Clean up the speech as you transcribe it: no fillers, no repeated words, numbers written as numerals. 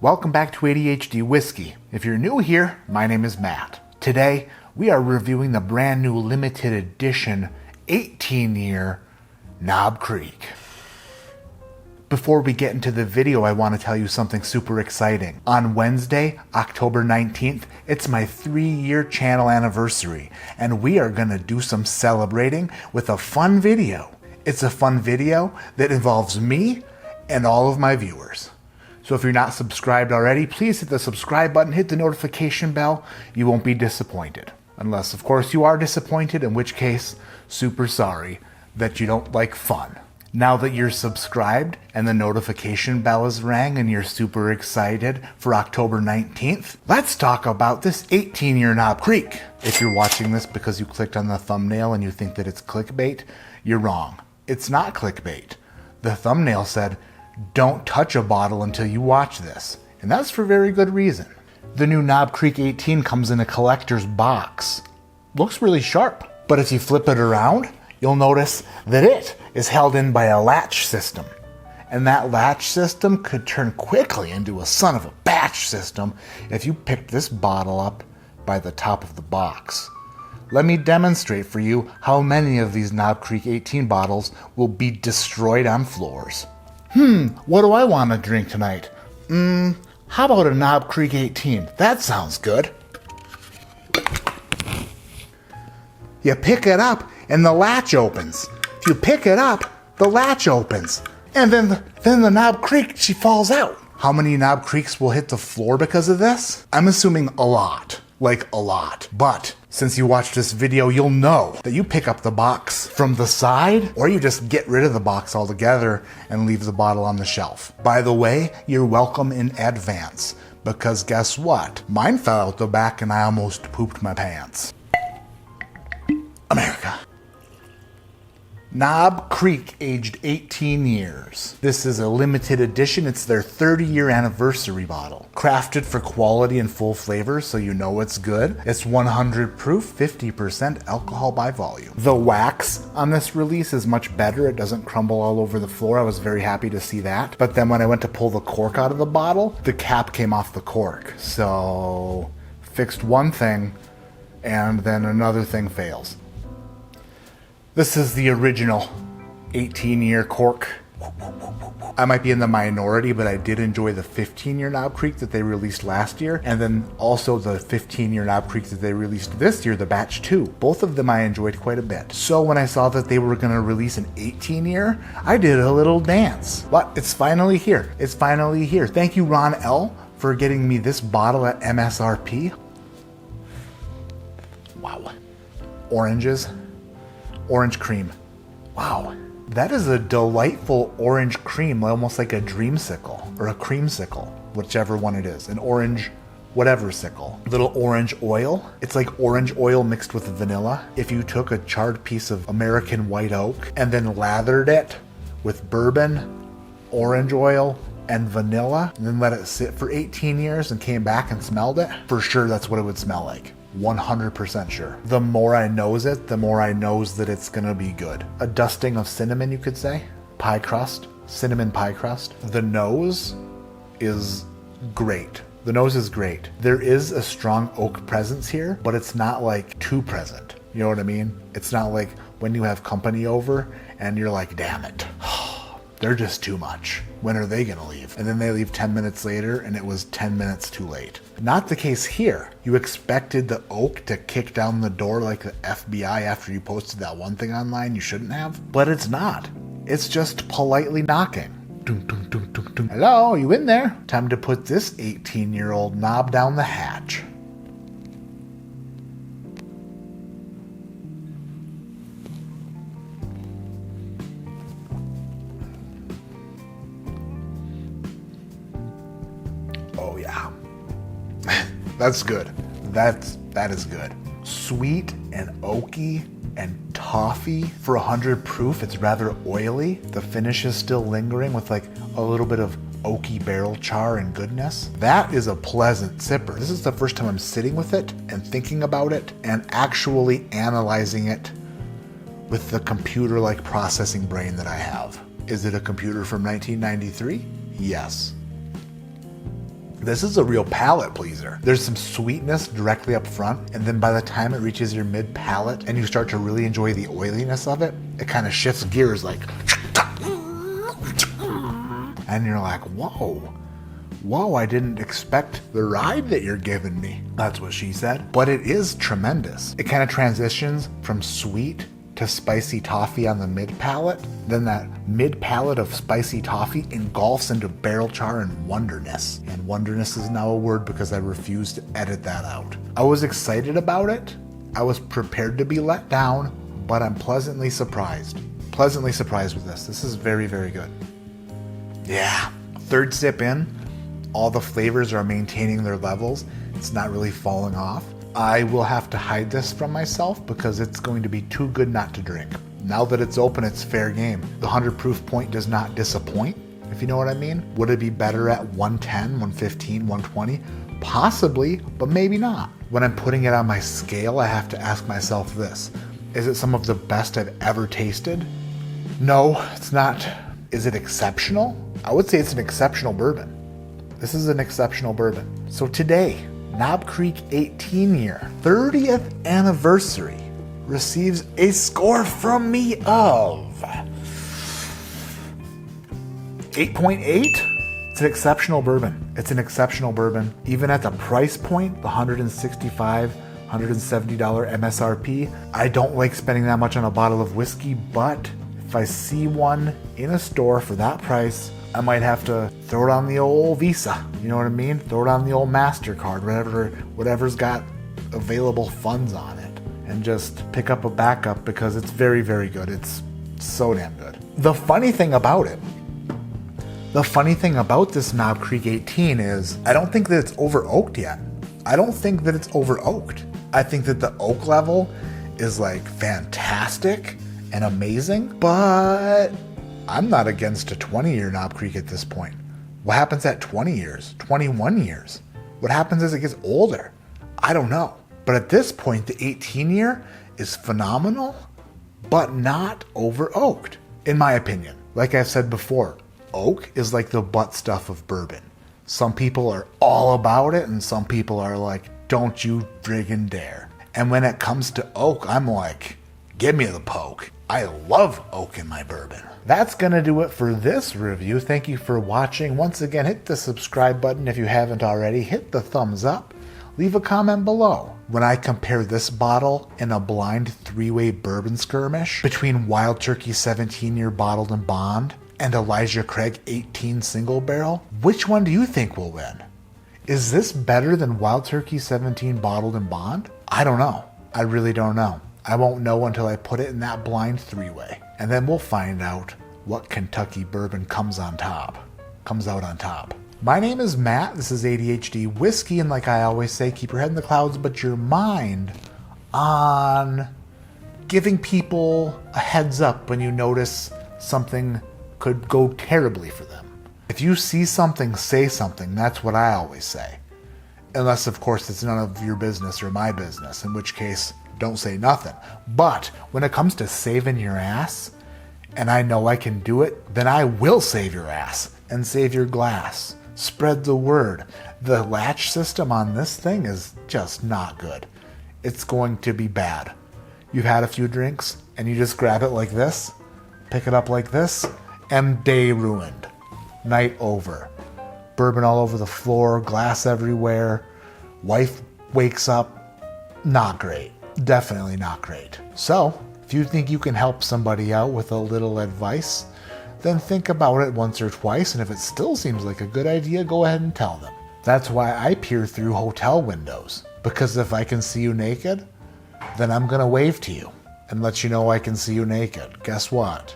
Welcome back to ADHD Whiskey. If you're new here, my name is Matt. Today, we are reviewing the brand new limited edition 18-year Knob Creek. Before we get into the video, I want to tell you something super exciting. On Wednesday, October 19th, it's my 3-year channel anniversary, and we are going to do some celebrating with a fun video. It's a fun video that involves me and all of my viewers. So if you're not subscribed already, please hit the subscribe button, hit the notification bell. You won't be disappointed. Unless, of course, you are disappointed, in which case, super sorry that you don't like fun. Now that you're subscribed and the notification bell is rang and you're super excited for October 19th, let's talk about this 18-year Knob Creek. If you're watching this because you clicked on the thumbnail and you think that it's clickbait, you're wrong. It's not clickbait. The thumbnail said, "Don't touch a bottle until you watch this." And that's for very good reason. The new Knob Creek 18 comes in a collector's box. Looks really sharp. But if you flip it around, you'll notice that it is held in by a latch system. And that latch system could turn quickly into a son of a batch system if you picked this bottle up by the top of the box. Let me demonstrate for you how many of these Knob Creek 18 bottles will be destroyed on floors. What do I want to drink tonight? How about a Knob Creek 18? That sounds good. You pick it up and the latch opens. If you pick it up, the latch opens. And then the Knob Creek, she falls out. How many Knob Creeks will hit the floor because of this? I'm assuming a lot. Like a lot. But since you watched this video, you'll know that you pick up the box from the side, or you just get rid of the box altogether and leave the bottle on the shelf. By the way, you're welcome in advance, because guess what? Mine fell out the back and I almost pooped my pants. America. Knob Creek, aged 18 years. This is a limited edition. It's their 30-year anniversary bottle. Crafted for quality and full flavor, so you know it's good. It's 100 proof, 50% alcohol by volume. The wax on this release is much better. It doesn't crumble all over the floor. I was very happy to see that. But then when I went to pull the cork out of the bottle, the cap came off the cork. So, fixed one thing, and then another thing fails. This is the original 18-year cork. I might be in the minority, but I did enjoy the 15-year Knob Creek that they released last year, and then also the 15-year Knob Creek that they released this year, the batch 2. Both of them I enjoyed quite a bit. So when I saw that they were going to release an 18-year, I did a little dance. But it's finally here. It's finally here. Thank you, Ron L., for getting me this bottle at MSRP. Wow. Oranges. Orange cream. Wow. That is a delightful orange cream, almost like a dreamsicle or a creamsicle, whichever one it is. An orange whatever sickle. Little orange oil. It's like orange oil mixed with vanilla. If you took a charred piece of American white oak and then lathered it with bourbon, orange oil, and vanilla, and then let it sit for 18 years and came back and smelled it, for sure that's what it would smell like. 100% sure. The more I nose it, the more I knows that it's gonna be good. A dusting of cinnamon, you could say. Pie crust, cinnamon pie crust. The nose is great. The nose is great. There is a strong oak presence here, but it's not like too present. You know what I mean? It's not like when you have company over and you're like, damn it. They're just too much. When are they gonna leave? And then they leave 10 minutes later and it was 10 minutes too late. Not the case here. You expected the oak to kick down the door like the FBI after you posted that one thing online you shouldn't have, but it's not. It's just politely knocking. Dun, dun, dun, dun, dun. Hello, you in there? Time to put this 18-year-old knob down the hatch. Oh yeah, that's good. That is good. Sweet and oaky and toffee for 100 proof. It's rather oily. The finish is still lingering with like a little bit of oaky barrel char and goodness. That is a pleasant sipper. This is the first time I'm sitting with it and thinking about it and actually analyzing it with the computer-like processing brain that I have. Is it a computer from 1993? Yes. This is a real palate pleaser. There's some sweetness directly up front, and then by the time it reaches your mid palate and you start to really enjoy the oiliness of it, it kind of shifts gears like, and you're like, whoa, I didn't expect the ride that you're giving me. That's what she said. But it is tremendous. It kind of transitions from sweet to spicy toffee on the mid palate. Then that mid palate of spicy toffee engulfs into barrel char and wonderness. And wonderness is now a word because I refuse to edit that out. I was excited about it. I was prepared to be let down, but I'm pleasantly surprised. Pleasantly surprised with this. This is very, very good. Yeah. Third sip in, all the flavors are maintaining their levels. It's not really falling off. I will have to hide this from myself because it's going to be too good not to drink. Now that it's open, it's fair game. The 100 proof point does not disappoint, if you know what I mean. Would it be better at 110, 115, 120? Possibly, but maybe not. When I'm putting it on my scale, I have to ask myself this. Is it some of the best I've ever tasted? No, it's not. Is it exceptional? I would say it's an exceptional bourbon. This is an exceptional bourbon. So today, Knob Creek 18 year 30th anniversary receives a score from me of 8.8. It's an exceptional bourbon. It's an exceptional bourbon. Even at the price point, the $165, $170 MSRP, I don't like spending that much on a bottle of whiskey, but if I see one in a store for that price, I might have to throw it on the old Visa. You know what I mean? Throw it on the old MasterCard, whatever's got available funds on it, and just pick up a backup because it's very, very good. It's so damn good. The funny thing about this Knob Creek 18 is I don't think that it's over oaked yet. I don't think that it's over oaked. I think that the oak level is like fantastic and amazing, but I'm not against a 20-year Knob Creek at this point. What happens at 20 years, 21 years? What happens as it gets older? I don't know. But at this point, the 18-year is phenomenal, but not over oaked, in my opinion. Like I've said before, oak is like the butt stuff of bourbon. Some people are all about it, and some people are like, don't you friggin' dare. And when it comes to oak, I'm like, give me the poke. I love oak in my bourbon. That's going to do it for this review. Thank you for watching. Once again, hit the subscribe button if you haven't already. Hit the thumbs up. Leave a comment below. When I compare this bottle in a blind three-way bourbon skirmish between Wild Turkey 17-year bottled and bond and Elijah Craig 18 single barrel, which one do you think will win? Is this better than Wild Turkey 17 bottled and bond? I don't know. I really don't know. I won't know until I put it in that blind three-way. And then we'll find out what Kentucky bourbon comes out on top. My name is Matt. This is ADHD Whiskey. And like I always say, keep your head in the clouds, but your mind on giving people a heads up when you notice something could go terribly for them. If you see something, say something. That's what I always say. Unless, of course, it's none of your business or my business, in which case, don't say nothing. But when it comes to saving your ass, and I know I can do it, then I will save your ass and save your glass. Spread the word. The latch system on this thing is just not good. It's going to be bad. You've had a few drinks and you just grab it like this, pick it up like this, and day ruined. Night over. Bourbon all over the floor, glass everywhere. Wife wakes up. Not great. Definitely not great. So, if you think you can help somebody out with a little advice, then think about it once or twice, and if it still seems like a good idea, go ahead and tell them. That's why I peer through hotel windows, because if I can see you naked, then I'm gonna wave to you and let you know I can see you naked. Guess what?